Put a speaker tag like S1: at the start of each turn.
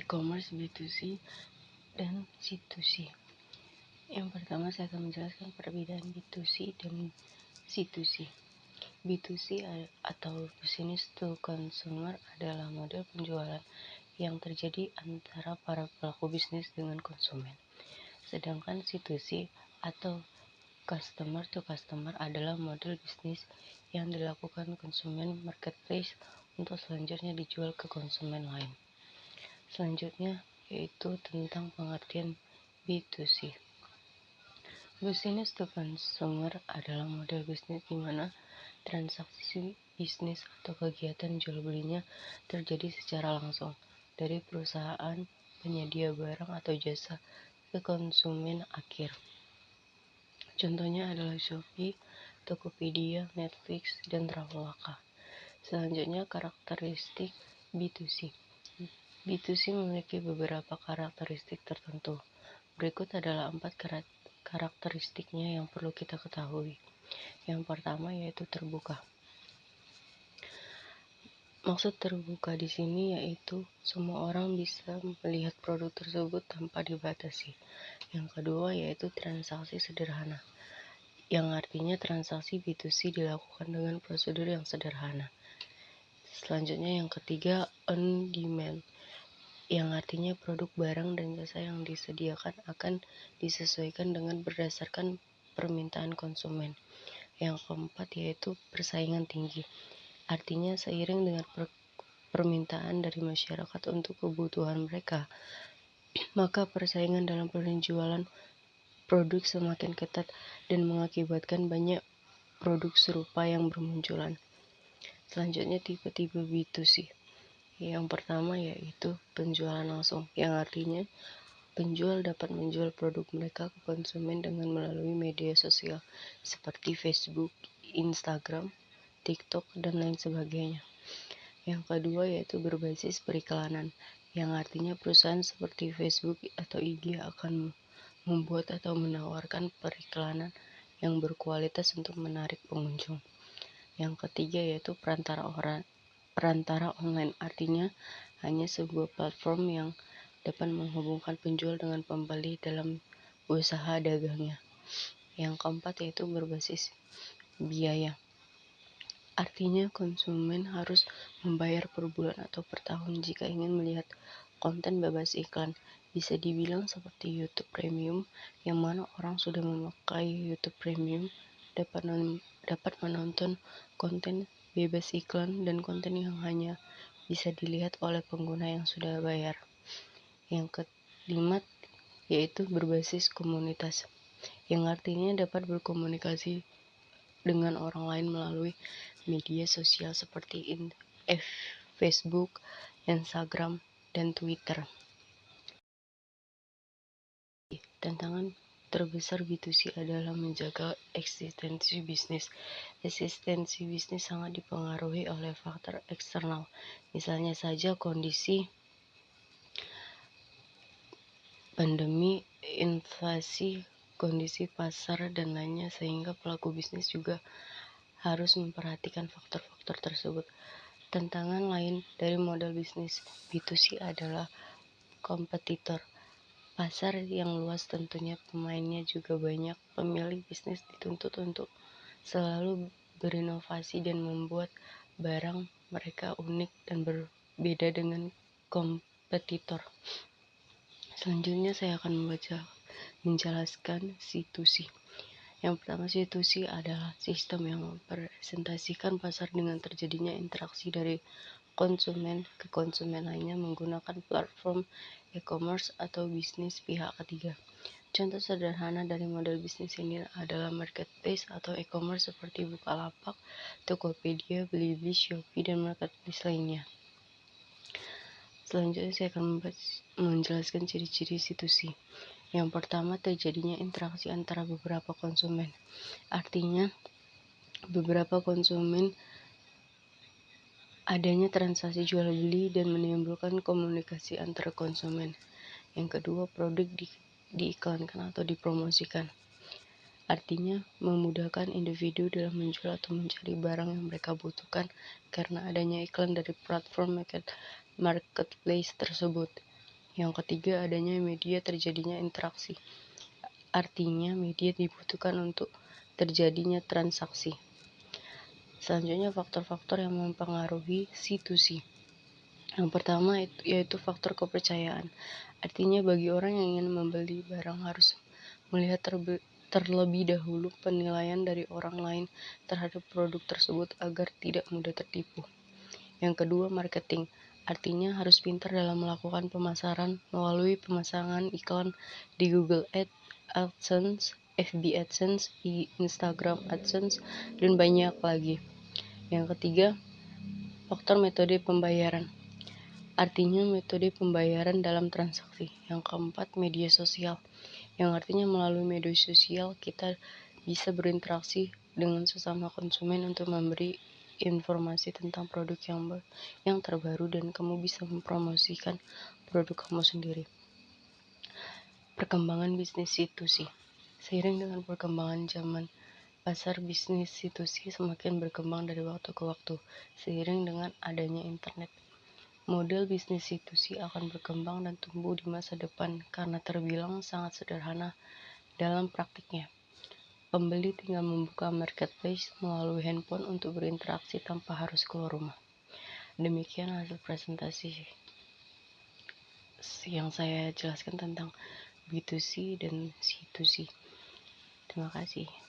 S1: e-commerce B2C dan C2C. Yang pertama saya akan menjelaskan perbedaan B2C dan C2C. B2C atau business to consumer adalah model penjualan yang terjadi antara para pelaku bisnis dengan konsumen. Sedangkan C2C atau customer to customer adalah model bisnis yang dilakukan konsumen marketplace untuk selanjutnya dijual ke konsumen lain. Selanjutnya yaitu tentang pengertian B2C. Business to consumer adalah model bisnis di mana transaksi bisnis atau kegiatan jual belinya terjadi secara langsung dari perusahaan penyedia barang atau jasa ke konsumen akhir. Contohnya adalah Shopee, Tokopedia, Netflix, dan Traveloka. Selanjutnya karakteristik B2C. B2C memiliki beberapa karakteristik tertentu. Berikut adalah 4 karakteristiknya yang perlu kita ketahui. Yang pertama yaitu terbuka. Maksud terbuka di sini yaitu semua orang bisa melihat produk tersebut tanpa dibatasi. Yang kedua yaitu transaksi sederhana, yang artinya transaksi B2C dilakukan dengan prosedur yang sederhana. Selanjutnya yang ketiga on demand, yang artinya produk barang dan jasa yang disediakan akan disesuaikan dengan berdasarkan permintaan konsumen. Yang keempat yaitu persaingan tinggi, artinya seiring dengan permintaan dari masyarakat untuk kebutuhan mereka, maka persaingan dalam penjualan produk semakin ketat dan mengakibatkan banyak produk serupa yang bermunculan. Selanjutnya tipe-tipe B2C. Yang pertama yaitu penjualan langsung, yang artinya penjual dapat menjual produk mereka ke konsumen dengan melalui media sosial seperti Facebook, Instagram, TikTok, dan lain sebagainya. Yang kedua yaitu berbasis periklanan, yang artinya perusahaan seperti Facebook atau IG akan membuat atau menawarkan periklanan yang berkualitas untuk menarik pengunjung. Yang ketiga yaitu perantara online, artinya hanya sebuah platform yang dapat menghubungkan penjual dengan pembeli dalam usaha dagangnya. Yang keempat yaitu berbasis biaya, artinya konsumen harus membayar per bulan atau per tahun jika ingin melihat konten bebas iklan. Bisa dibilang seperti YouTube Premium, yang mana orang sudah memakai YouTube Premium dapat menonton konten bebas iklan dan konten yang hanya bisa dilihat oleh pengguna yang sudah bayar. Yang kelima yaitu berbasis komunitas, yang artinya dapat berkomunikasi dengan orang lain melalui media sosial seperti Facebook, Instagram, dan Twitter. Tantangan terbesar B2C adalah menjaga eksistensi bisnis. Eksistensi bisnis sangat dipengaruhi oleh faktor eksternal, misalnya saja kondisi pandemi, inflasi, kondisi pasar, dan lainnya, sehingga pelaku bisnis juga harus memperhatikan faktor-faktor tersebut. Tantangan lain dari model bisnis B2C adalah kompetitor. Pasar yang luas tentunya pemainnya juga banyak. Pemilik bisnis dituntut untuk selalu berinovasi dan membuat barang mereka unik dan berbeda dengan kompetitor. Selanjutnya saya akan menjelaskan C2C. Yang pertama, C2C adalah sistem yang mempresentasikan pasar dengan terjadinya interaksi dari konsumen ke konsumen lainnya menggunakan platform e-commerce atau bisnis pihak ketiga. Contoh sederhana dari model bisnis ini adalah marketplace atau e-commerce seperti Bukalapak, Tokopedia, Blibli, Shopee, dan marketplace lainnya. Selanjutnya saya akan menjelaskan ciri-ciri C2C. Yang pertama, terjadinya interaksi antara beberapa konsumen. Artinya, beberapa konsumen adanya transaksi jual beli dan menimbulkan komunikasi antara konsumen. Yang kedua, produk diiklankan atau dipromosikan. Artinya, memudahkan individu dalam menjual atau mencari barang yang mereka butuhkan karena adanya iklan dari platform marketplace tersebut. Yang ketiga, adanya media terjadinya interaksi. Artinya media dibutuhkan untuk terjadinya transaksi. Selanjutnya, faktor-faktor yang mempengaruhi C2C. Yang pertama yaitu faktor kepercayaan. Artinya bagi orang yang ingin membeli barang harus melihat terlebih dahulu penilaian dari orang lain terhadap produk tersebut agar tidak mudah tertipu. Yang kedua, marketing. Artinya harus pintar dalam melakukan pemasaran melalui pemasangan iklan di Google AdSense, FB AdSense, Instagram AdSense, dan banyak lagi. Yang ketiga, faktor metode pembayaran. Artinya metode pembayaran dalam transaksi. Yang keempat, media sosial. Yang artinya melalui media sosial kita bisa berinteraksi dengan sesama konsumen untuk memberi informasi tentang produk yang terbaru dan kamu bisa mempromosikan produk kamu sendiri. Perkembangan bisnis C2C. Seiring dengan perkembangan zaman, pasar bisnis C2C semakin berkembang dari waktu ke waktu. Seiring dengan adanya internet, model bisnis C2C akan berkembang dan tumbuh di masa depan karena terbilang sangat sederhana dalam praktiknya. Pembeli tinggal membuka marketplace melalui handphone untuk berinteraksi tanpa harus keluar rumah. Demikian hasil presentasi yang saya jelaskan tentang B2C dan C2C. Terima kasih.